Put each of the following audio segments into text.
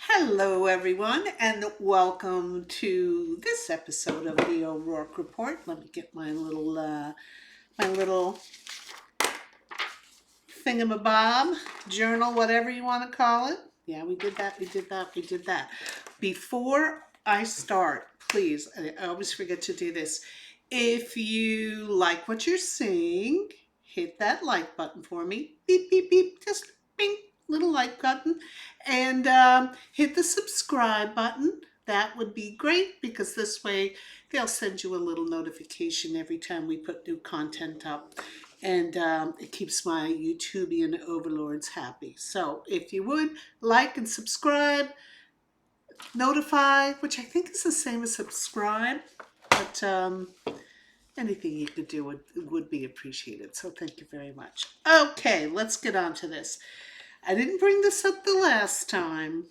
Hello, everyone, and welcome to this episode of the O'Rourke Report. Let me get my little thingamabob journal, whatever you want to call it. Yeah, we did that. We did that. We did that. Before I start, please, I always forget to do this. If you like what you're seeing, hit that like button for me. Beep, beep, beep. Just bing, little like button. And hit the subscribe button. That would be great because this way they'll send you a little notification every time we put new content up. And it keeps my YouTubian overlords happy. So if you would like and subscribe, notify, which I think is the same as subscribe, but anything you could do would be appreciated. So thank you very much. Okay, let's get on to this. I didn't bring this up the last time,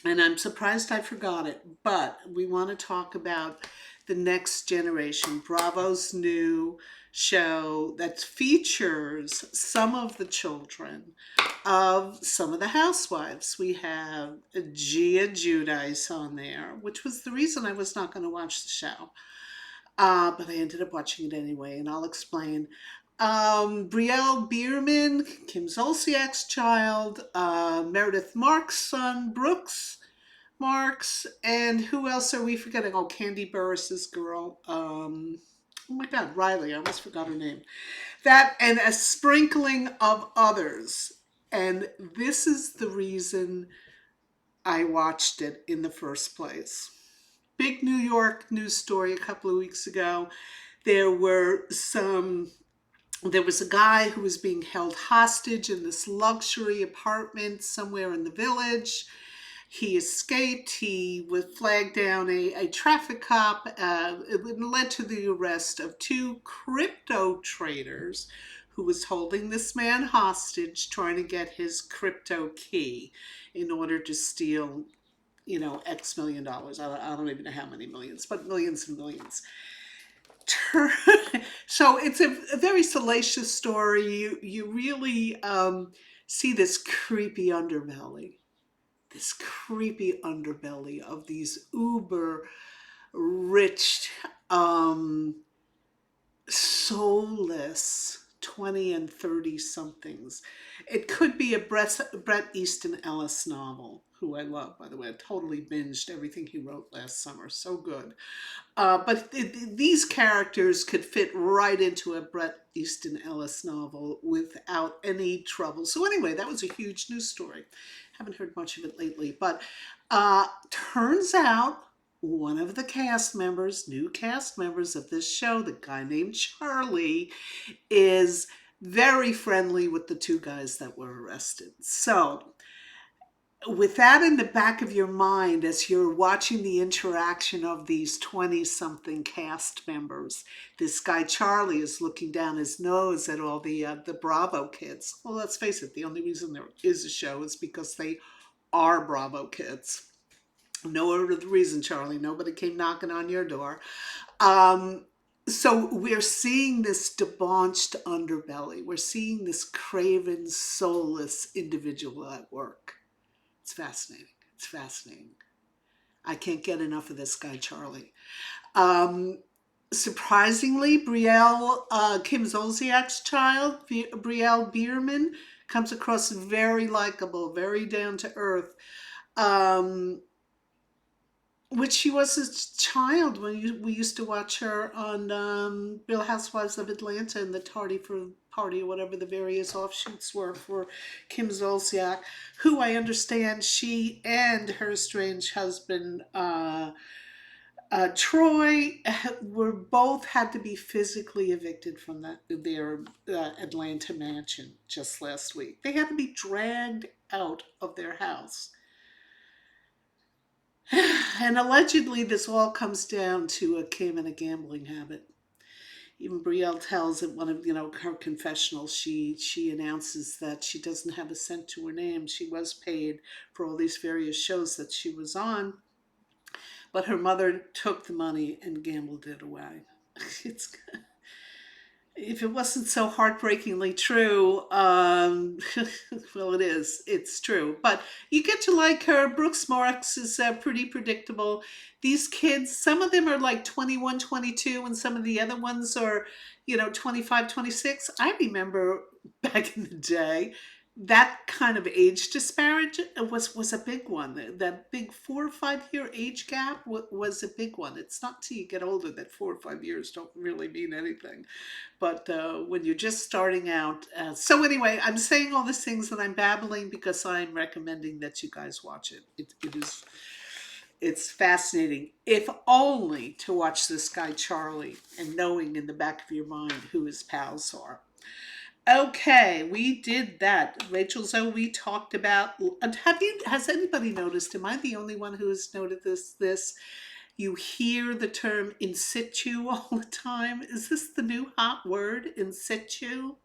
and I'm surprised I forgot it, but we want to talk about the Next Generation, Bravo's new show that features some of the children of some of the housewives. We have Gia Giudice on there, which was the reason I was not going to watch the show. But I ended up watching it anyway, and I'll explain. Brielle Bierman, Kim Zolciak's child, Meredith Marks' son, Brooks Marks, and who else are we forgetting? Oh, Candy Burris's girl. Oh my God, Riley. I almost forgot her name. That and a sprinkling of others. And this is the reason I watched it in the first place. Big New York news story a couple of weeks ago. There were some there was a guy who was being held hostage in this luxury apartment somewhere in the village. He escaped. He was flagged down a traffic cop. It led to the arrest of two crypto traders who was holding this man hostage, trying to get his crypto key in order to steal, X million dollars. I don't even know how many millions, but millions and millions. So it's a very salacious story. You really see this creepy underbelly of these uber rich, soulless 20 and 30 somethings. It could be a Bret Easton Ellis novel, who I love, by the way. I totally binged everything he wrote last summer. So good. But these characters could fit right into a Bret Easton Ellis novel without any trouble. So anyway, that was a huge news story. Haven't heard much of it lately, but turns out one of the new cast members of this show, the guy named Charlie, is very friendly with the two guys that were arrested. So with that in the back of your mind as you're watching the interaction of these 20 something cast members, this guy Charlie is looking down his nose at all the Bravo kids. Well, let's face it, the only reason there is a show is because they are Bravo kids. No other reason, Charlie. Nobody came knocking on your door. So we're seeing this debauched underbelly. We're seeing this craven, soulless individual at work. It's fascinating. It's fascinating. I can't get enough of this guy, Charlie. Um, Surprisingly, Kim Zolciak's child, Brielle Bierman, comes across very likable, very down to earth. Um, which she was a child when we used to watch her on Real Housewives of Atlanta and the Tardy for Party, or whatever the various offshoots were for Kim Zolciak, who I understand she and her estranged husband Troy were both had to be physically evicted from their Atlanta mansion just last week. They had to be dragged out of their house. And allegedly, this all comes down to a Kim and a gambling habit. Even Brielle tells in one of her confessionals, she announces that she doesn't have a cent to her name. She was paid for all these various shows that she was on, but her mother took the money and gambled it away. It's if it wasn't so heartbreakingly true, well, it is. It's true. But you get to like her. Brooks Marks is pretty predictable. These kids, some of them are like 21, 22, and some of the other ones are, 25, 26. I remember back in the day, that kind of age disparity was a big one. That big 4 or 5 year age gap was a big one. It's not till you get older that 4 or 5 years don't really mean anything, but when you're just starting out. So anyway, I'm saying all these things and I'm babbling because I'm recommending that you guys watch it. It's fascinating, if only to watch this guy Charlie and knowing in the back of your mind who his pals are. Okay, we did that. Rachel Zoe, we talked about. Has anybody noticed? Am I the only one who has noted this? You hear the term in situ all the time. Is this the new hot word, in situ?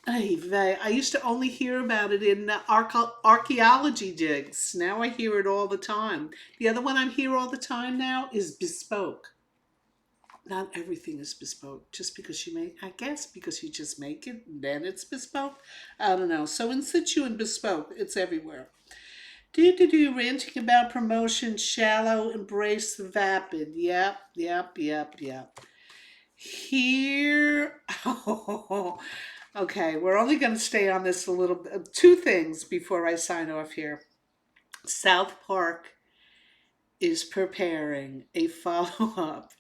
I used to only hear about it in archaeology digs. Now I hear it all the time. The other one I hear all the time now is bespoke. Not everything is bespoke. Just because you make, I guess, because you just make it, then it's bespoke. I don't know. So in situ and bespoke, it's everywhere. Do ranting about promotion, shallow, embrace the vapid. Yep, yep, yep, yep. Here, oh, okay, we're only going to stay on this a little bit. Two things before I sign off here. South Park is preparing a follow up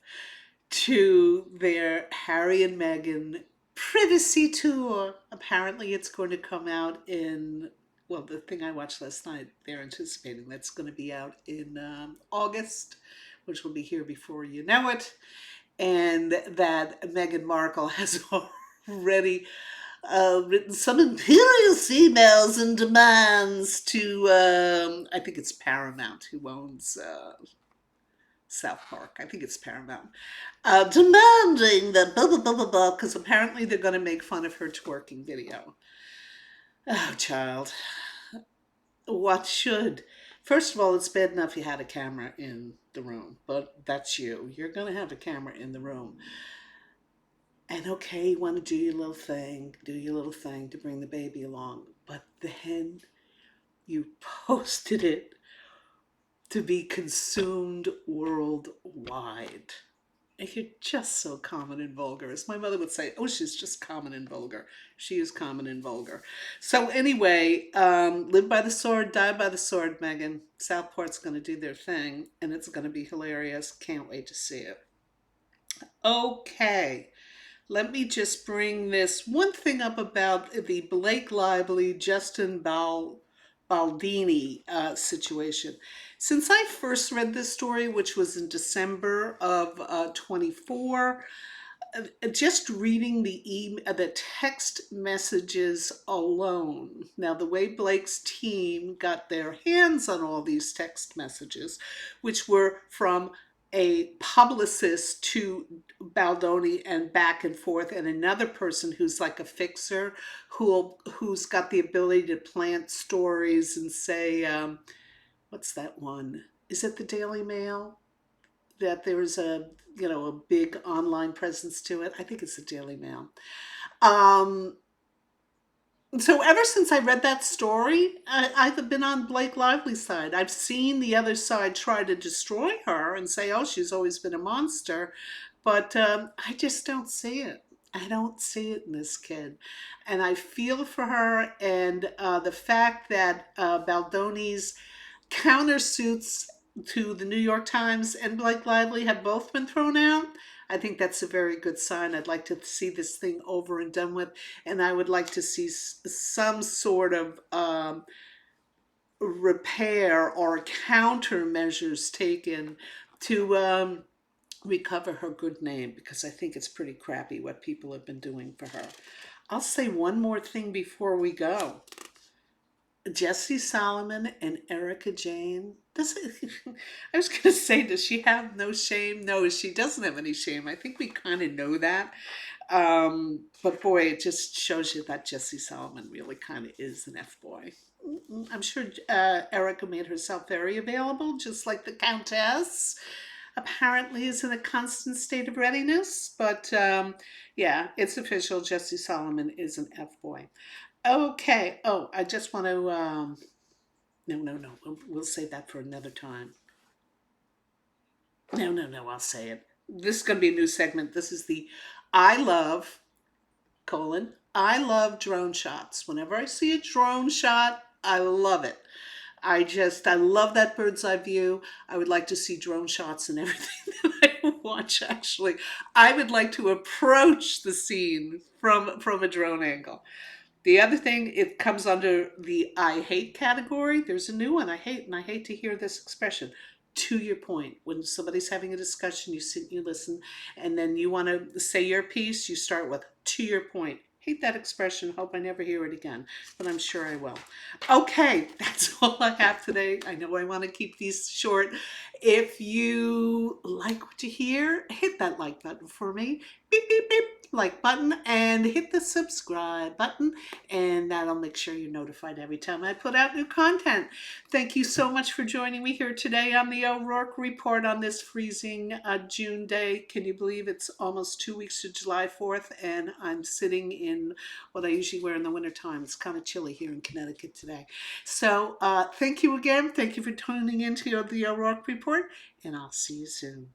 to their Harry and Meghan privacy tour. Apparently, it's going to come out in, well, the thing I watched last night, they're anticipating that's going to be out in August, which will be here before you know it. And that Meghan Markle has already written some imperious emails and demands to, I think it's Paramount who owns South Park. I think it's Paramount. Demanding that blah, blah, blah, blah, blah, because apparently they're going to make fun of her twerking video. Oh, child. What should? First of all, it's bad enough you had a camera in the room, but that's you. You're going to have a camera in the room. And okay, you want to do your little thing to bring the baby along. But then you posted it to be consumed worldwide. And you're just so common and vulgar. As my mother would say, oh, she's just common and vulgar. She is common and vulgar. So anyway, live by the sword, die by the sword, Megan. Southport's going to do their thing, and it's going to be hilarious. Can't wait to see it. Okay. Let me just bring this one thing up about the Blake Lively, Baldini situation. Since I first read this story, which was in December of 24, just reading the text messages alone. Now, the way Blake's team got their hands on all these text messages, which were from a publicist to Baldoni and back and forth, and another person who's like a fixer who's got the ability to plant stories and say, what's that one? Is it the Daily Mail? That there's a big online presence to it. I think it's the Daily Mail. Um, so ever since I read that story, I've been on Blake Lively's side. I've seen the other side try to destroy her and say, oh, she's always been a monster. But I just don't see it. I don't see it in this kid. And I feel for her. And the fact that Baldoni's countersuits to the New York Times and Blake Lively have both been thrown out, I think that's a very good sign. I'd like to see this thing over and done with, and I would like to see some sort of repair or countermeasures taken to recover her good name, because I think it's pretty crappy what people have been doing for her. I'll say one more thing before we go. Jesse Solomon and Erica Jane. I was going to say, does she have no shame? No, she doesn't have any shame. I think we kind of know that. But boy, it just shows you that Jesse Solomon really kind of is an F-boy. I'm sure Erica made herself very available, just like the Countess. apparently is in a constant state of readiness. But yeah, it's official. Jesse Solomon is an F-boy. Okay. Oh, I just want to. No. We'll save that for another time. No. I'll say it. This is going to be a new segment. This is the I love colon. I love drone shots. Whenever I see a drone shot, I love it. I love that bird's eye view. I would like to see drone shots and everything that I watch. Actually, I would like to approach the scene from a drone angle. The other thing, it comes under the I hate category. There's a new one I hate, and I hate to hear this expression. To your point, when somebody's having a discussion, you sit, you listen, and then you want to say your piece, you start with to your point. Hate that expression. Hope I never hear it again, but I'm sure I will. Okay, that's all I have today. I know I want to keep these short. If you like what you hear, hit that like button for me. Beep, beep, beep, like button, and hit the subscribe button, and that'll make sure you're notified every time I put out new content. Thank you so much for joining me here today on the O'Rourke Report on this freezing June day. Can you believe it's almost 2 weeks to July 4th, and I'm sitting in what I usually wear in the wintertime. It's kind of chilly here in Connecticut today. So thank you again. Thank you for tuning into the O'Rourke Report, and I'll see you soon.